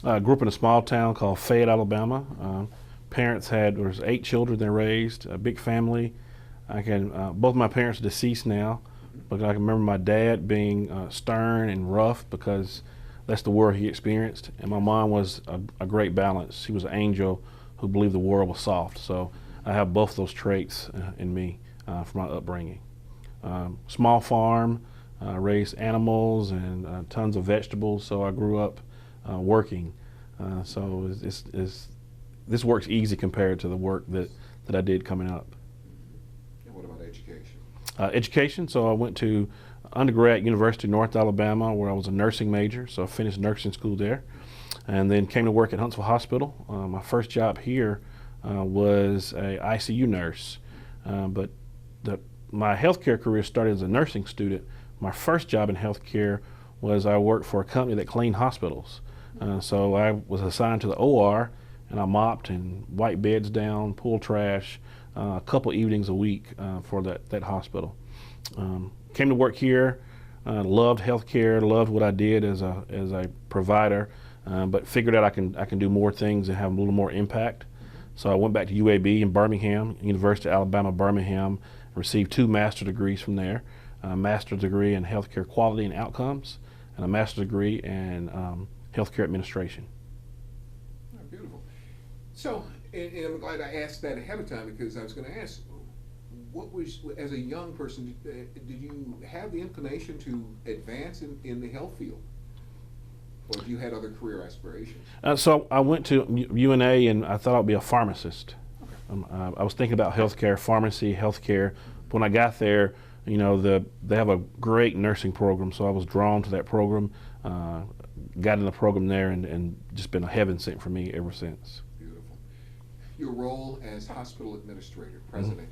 I grew up in a small town called Fayette, Alabama. There was 8 children they raised, a big family. Both my parents are deceased now, but I can remember my dad being stern and rough because that's the world he experienced. And my mom was a great balance. She was an angel who believed the world was soft. So I have both those traits in me from my upbringing. Small farm, raised animals and tons of vegetables. So I grew up working. So this work's easy compared to the work that I did coming up. And what about education? Education, so I went to undergrad at University of North Alabama where I was a nursing major, so I finished nursing school there. And then came to work at Huntsville Hospital. My first job here was a ICU nurse. But my healthcare career started as a nursing student. My first job in healthcare was I worked for a company that cleaned hospitals. So I was assigned to the OR, and I mopped and wiped beds down, pulled trash, a couple evenings a week for that hospital. Came to work here, loved healthcare, loved what I did as a provider, but figured out I can do more things and have a little more impact. So I went back to UAB in Birmingham, University of Alabama, Birmingham, received 2 master's degrees from there, a master's degree in healthcare quality and outcomes, and a master's degree in healthcare administration. Oh, beautiful. So, and I'm glad I asked that ahead of time because I was going to ask, as a young person, did you have the inclination to advance in the health field? Or have you had other career aspirations? So I went to UNA and I thought I'd be a pharmacist. Okay. I was thinking about healthcare, pharmacy, healthcare. When I got there, they have a great nursing program, so I was drawn to that program, got in the program there, and just been a heaven sent for me ever since. Beautiful. Your role as hospital administrator, president,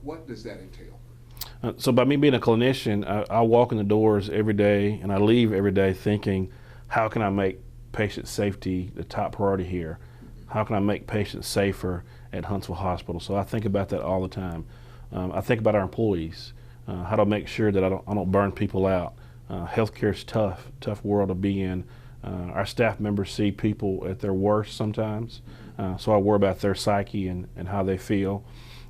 what does that entail? So by me being a clinician, I walk in the doors every day and I leave every day thinking, how can I make patient safety the top priority here? How can I make patients safer at Huntsville Hospital? So I think about that all the time. I think about our employees, how to make sure that I don't burn people out. Healthcare is tough world to be in. Our staff members see people at their worst sometimes, so I worry about their psyche and how they feel.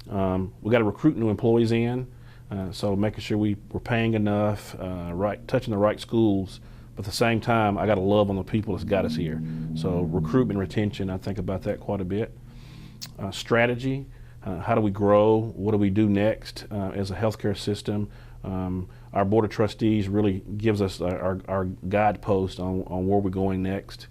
We got to recruit new employees in, so making sure we're paying enough, touching the right schools, but at the same time, I got to love on the people that's got us here. So recruitment, retention, I think about that quite a bit. Strategy, how do we grow? What do we do next as a healthcare system? Our board of trustees really gives us our guidepost on where we're going next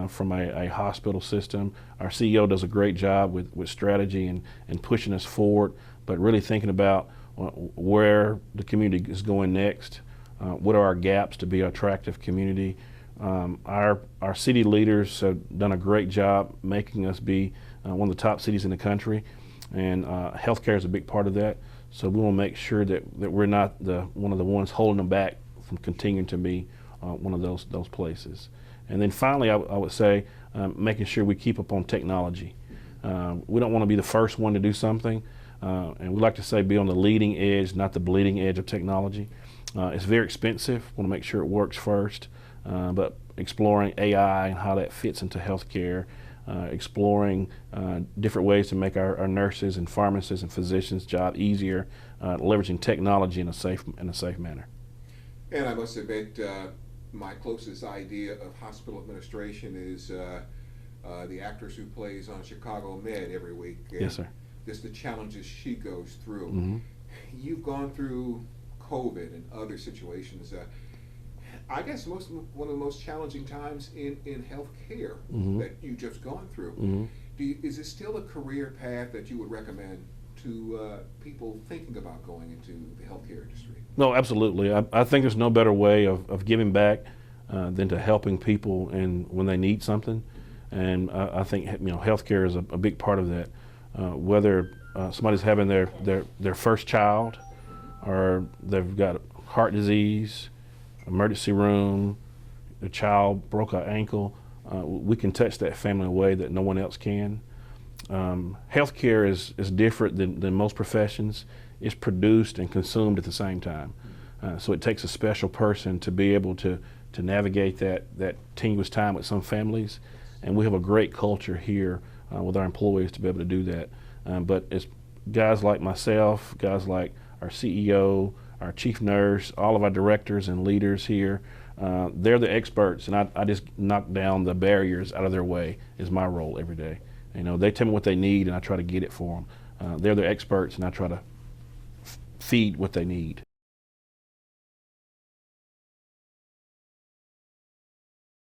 from a hospital system. Our CEO does a great job with strategy and pushing us forward, but really thinking about where the community is going next. What are our gaps to be an attractive community? Our city leaders have done a great job making us be one of the top cities in the country, and healthcare is a big part of that. So we want to make sure that we're not one of the ones holding them back from continuing to be one of those places. And then finally, I would say making sure we keep up on technology. We don't want to be the first one to do something, and we like to say be on the leading edge, not the bleeding edge of technology. It's very expensive. We want to make sure it works first, but exploring AI and how that fits into healthcare, exploring different ways to make our nurses and pharmacists and physicians' job easier, leveraging technology in a safe manner. And I must admit, my closest idea of hospital administration is the actress who plays on Chicago Med every week. Yes, sir. Just the challenges she goes through. Mm-hmm. You've gone through COVID and other situations. I guess one of the most challenging times in healthcare that you've just gone through. Is it still a career path that you would recommend to people thinking about going into the healthcare industry? No, absolutely. I think there's no better way of giving back than to helping people when they need something. And I think healthcare is a big part of that. Whether somebody's having their first child, or they've got heart disease, emergency room, the child broke an ankle, we can touch that family in a way that no one else can. Healthcare is different than most professions. It's produced and consumed at the same time. So it takes a special person to be able to navigate that tenuous time with some families. And we have a great culture here with our employees to be able to do that. But it's guys like myself, guys like our CEO, our chief nurse, all of our directors and leaders here, they're the experts, and I just knock down the barriers out of their way is my role every day. You know, they tell me what they need, and I try to get it for them. They're the experts, and I try to feed what they need.